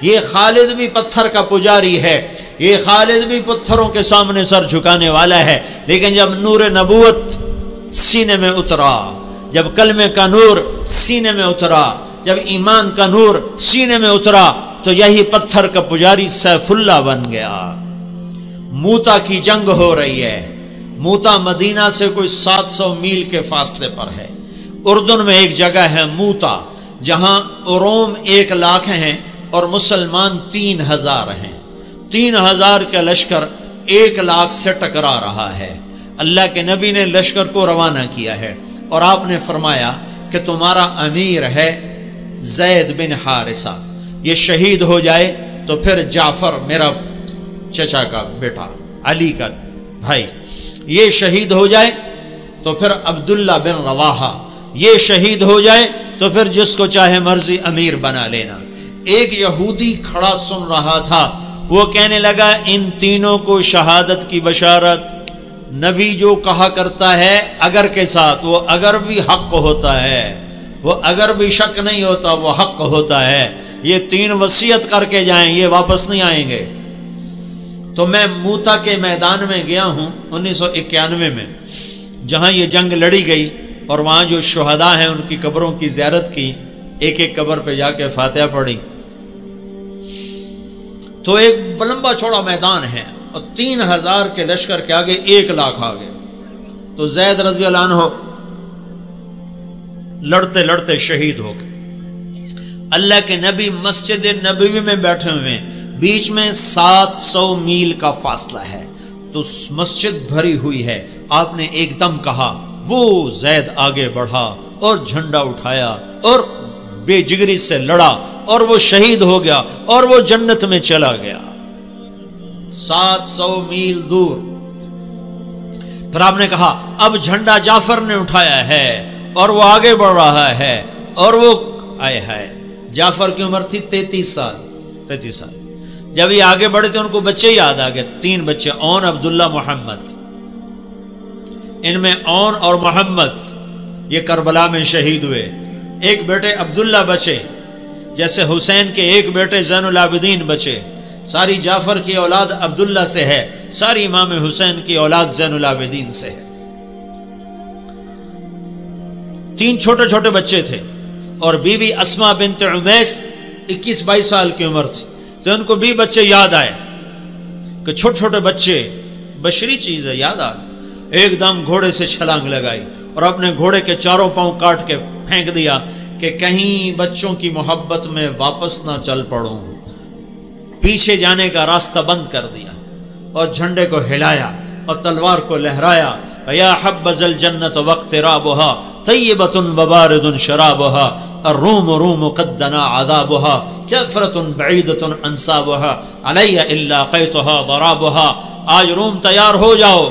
یہ خالد بھی پتھر کا پجاری ہے، یہ خالد بھی پتھروں کے سامنے سر جھکانے والا ہے، لیکن جب نور نبوت سینے میں اترا، جب کلمے کا نور سینے میں اترا، جب ایمان کا نور سینے میں اترا، تو یہی پتھر کا پجاری سیف اللہ بن گیا۔ موتا کی جنگ ہو رہی ہے۔ موتا مدینہ سے کوئی 700 میل کے فاصلے پر ہے۔ اردن میں ایک جگہ ہے موتا، جہاں روم 1 لاکھ ہیں اور مسلمان 3000 ہیں۔ 3000 کا لشکر 1 لاکھ سے ٹکرا رہا ہے۔ اللہ کے نبی نے لشکر کو روانہ کیا ہے اور آپ نے فرمایا کہ تمہارا امیر ہے زید بن حارثہ، یہ شہید ہو جائے تو پھر جعفر میرا چچا کا بیٹا علی کا بھائی یہ شہید ہو جائے تو پھر عبداللہ بن رواحہ یہ شہید ہو جائے تو پھر جس کو چاہے مرضی امیر بنا لینا۔ ایک یہودی کھڑا سن رہا تھا، وہ کہنے لگا ان تینوں کو شہادت کی بشارت، نبی جو کہا کرتا ہے اگر کے ساتھ، وہ اگر بھی حق ہوتا ہے، وہ اگر بھی شک نہیں ہوتا، وہ حق ہوتا ہے۔ یہ 3 وصیت کر کے جائیں، یہ واپس نہیں آئیں گے۔ تو میں موتا کے میدان میں گیا ہوں 1991 میں، جہاں یہ جنگ لڑی گئی، اور وہاں جو شہداء ہیں ان کی قبروں کی زیارت کی، ایک ایک قبر پہ جا کے فاتحہ پڑھی۔ تو ایک لمبا چوڑا میدان ہے اور 3000 کے لشکر کے آگے 1 لاکھ آگے۔ تو زید رضی اللہ عنہ لڑتے لڑتے شہید ہو گئے۔ اللہ کے نبی مسجد نبوی میں بیٹھے ہوئے ہیں، بیچ میں 700 میل کا فاصلہ ہے، تو مسجد بھری ہوئی ہے۔ آپ نے ایک دم کہا، وہ زید آگے بڑھا اور جھنڈا اٹھایا اور بے جگری سے لڑا اور وہ شہید ہو گیا اور وہ جنت میں چلا گیا 700 میل دور۔ پھر آپ نے کہا اب جھنڈا جعفر نے اٹھایا ہے اور وہ آگے بڑھ رہا ہے، اور وہ آئے ہے جعفر کی عمر تھی 33 سال۔ جب یہ آگے بڑھے تھے ان کو بچے یاد آ گئے، 3 بچے، اون، عبداللہ، محمد۔ ان میں اون اور محمد یہ کربلا میں شہید ہوئے۔ ایک بیٹے عبداللہ بچے، جیسے حسین کے ایک بیٹے زین العابدین بچے۔ ساری جعفر کی اولاد عبداللہ سے ہے، ساری امام حسین کی اولاد زین العابدین سے ہے۔ 3 چھوٹے چھوٹے بچے تھے، اور بیوی اسماء بنت عمیس 21-22 سال کی عمر تھی۔ تو ان کو بھی بچے یاد آئے کہ چھوٹے چھوٹے بچے بشری چیز ہے، یاد آ گئے۔ ایک دم گھوڑے سے چھلانگ لگائی اور اپنے گھوڑے کے 4 پاؤں کاٹ کے پھینک دیا کہ کہیں بچوں کی محبت میں واپس نہ چل پڑوں۔ پیچھے جانے کا راستہ بند کر دیا اور جھنڈے کو ہلایا اور تلوار کو لہرایا۔ یا حبذ الجنت واقترابها طیبۃ وبارد شرابها الروم روم قد دنا عذابها کفرۃ بعیدۃ انصابها علی الا قیتها ضرابها۔ آج روم تیار ہو جاؤ،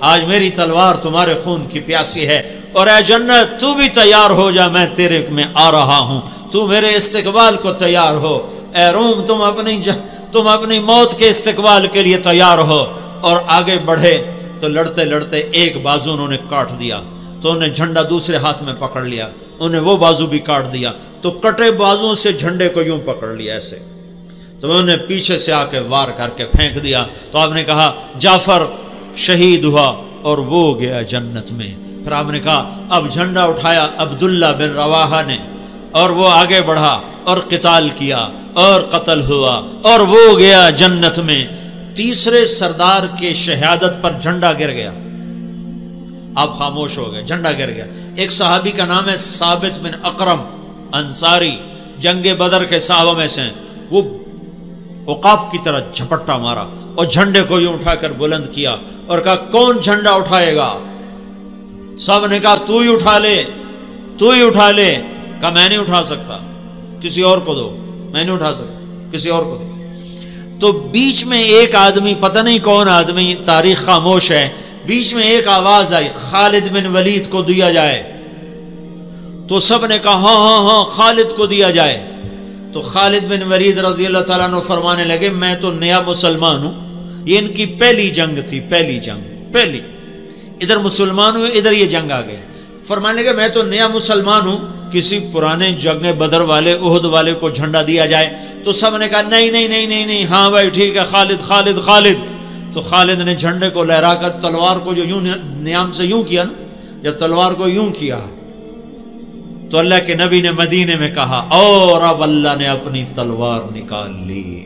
آج میری تلوار تمہارے خون کی پیاسی ہے، اور اے جنت تو بھی تیار ہو جا، میں تیرے میں آ رہا ہوں، تو میرے استقبال کو تیار ہو۔ اے روم تم اپنی موت کے استقبال کے لیے تیار ہو۔ اور آگے بڑھے تو لڑتے لڑتے ایک بازو انہوں نے کاٹ دیا، تو انہیں جھنڈا دوسرے ہاتھ میں پکڑ لیا، انہیں وہ بازو بھی کاٹ دیا، تو کٹے بازوں سے جھنڈے کو یوں پکڑ لیا ایسے، تو انہوں نے پیچھے سے آ کے وار کر کے پھینک دیا۔ تو آپ نے کہا جعفر شہید ہوا اور وہ گیا جنت میں۔ پھر آپ نے کہا اب جھنڈا اٹھایا عبداللہ بن رواحہ نے، اور وہ آگے بڑھا اور قتال کیا اور قتل ہوا اور وہ گیا جنت میں۔ تیسرے سردار کے شہادت پر جھنڈا گر گیا، آپ خاموش ہو گئے، جھنڈا گر گیا۔ ایک صحابی کا نام ہے ثابت بن اقرم انصاری، جنگ بدر کے صحابہ میں سے، وہ عقاب کی طرح جھپٹا مارا اور جھنڈے کو یوں اٹھا کر بلند کیا اور کہا کون جھنڈا اٹھائے گا؟ سب نے کہا تو ہی اٹھا لے، تو ہی اٹھا لے۔ کہا میں نہیں اٹھا سکتا، کسی اور کو دو، میں نہیں اٹھا سکتا، کسی اور کو دو۔ تو بیچ میں ایک آدمی، پتہ نہیں کون آدمی، تاریخ خاموش ہے، بیچ میں ایک آواز آئی خالد بن ولید کو دیا جائے۔ تو سب نے کہا ہاں ہاں ہاں خالد کو دیا جائے۔ تو خالد بن ولید رضی اللہ تعالیٰ عنہ فرمانے لگے میں تو نیا مسلمان ہوں، یہ ان کی پہلی جنگ تھی، پہلی ادھر مسلمان ہوئے، ادھر یہ جنگ آ گئے۔ فرمانے لگے میں تو نیا مسلمان ہوں، کسی پرانے جنگ بدر والے، احد والے کو جھنڈا دیا جائے۔ تو سب نے کہا نہیں نہیں نہیں نہیں نہیں، ہاں بھائی ٹھیک ہے، خالد خالد خالد۔ تو خالد نے جھنڈے کو لہرا کر تلوار کو جو یوں نیام سے یوں کیا نا، جب تلوار کو یوں کیا تو اللہ کے نبی نے مدینے میں کہا اور اب اللہ نے اپنی تلوار نکال لی،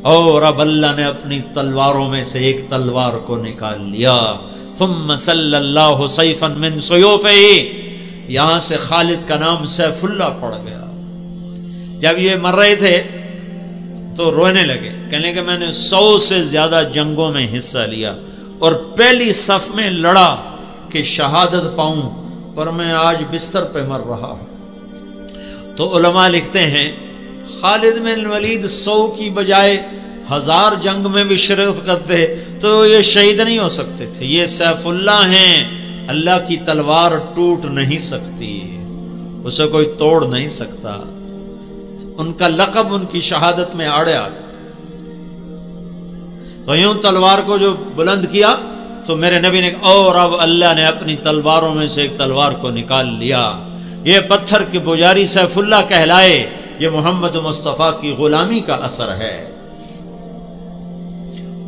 اور اب اللہ نے اپنی تلواروں میں سے ایک تلوار کو نکال لیا۔ ثم صلی اللہ سیفا من سیوفہ، یہاں سے خالد کا نام سیف اللہ پڑ گیا۔ جب یہ مر رہے تھے تو رونے لگے، کہنے کہ میں نے 100 سے زیادہ جنگوں میں حصہ لیا اور پہلی صف میں لڑا کہ شہادت پاؤں، پر میں آج بستر پہ مر رہا ہوں۔ تو علماء لکھتے ہیں خالد بن ولید 100 کی بجائے 1000 جنگ میں بھی شرکت کرتے تو یہ شہید نہیں ہو سکتے تھے۔ یہ سیف اللہ ہیں، اللہ کی تلوار ٹوٹ نہیں سکتی، اسے کوئی توڑ نہیں سکتا۔ ان کا لقب ان کی شہادت میں آڑے آ گیا۔ تو یوں تلوار کو جو بلند کیا تو میرے نبی نے کہا اور اب اللہ نے اپنی تلواروں میں سے ایک تلوار کو نکال لیا۔ یہ پتھر کے پجاری سیف اللہ کہلائے، یہ محمد مصطفیٰ کی غلامی کا اثر ہے۔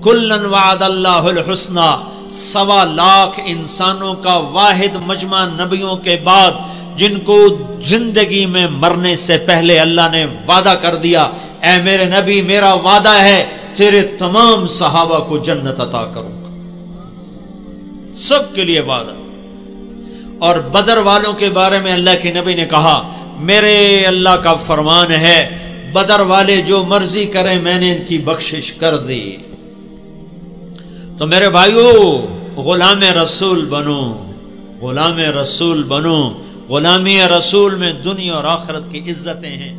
کلن وعد اللہ الحسنى، 1.25 لاکھ انسانوں کا واحد مجمع نبیوں کے بعد جن کو زندگی میں مرنے سے پہلے اللہ نے وعدہ کر دیا، اے میرے نبی میرا وعدہ ہے تیرے تمام صحابہ کو جنت عطا کروں گا، سب کے لیے وعدہ۔ اور بدر والوں کے بارے میں اللہ کے نبی نے کہا میرے اللہ کا فرمان ہے بدر والے جو مرضی کریں میں نے ان کی بخشش کر دی۔ تو میرے بھائیو غلام رسول بنو، غلام رسول بنو۔ غلامی رسول میں دنیا اور آخرت کی عزتیں ہیں۔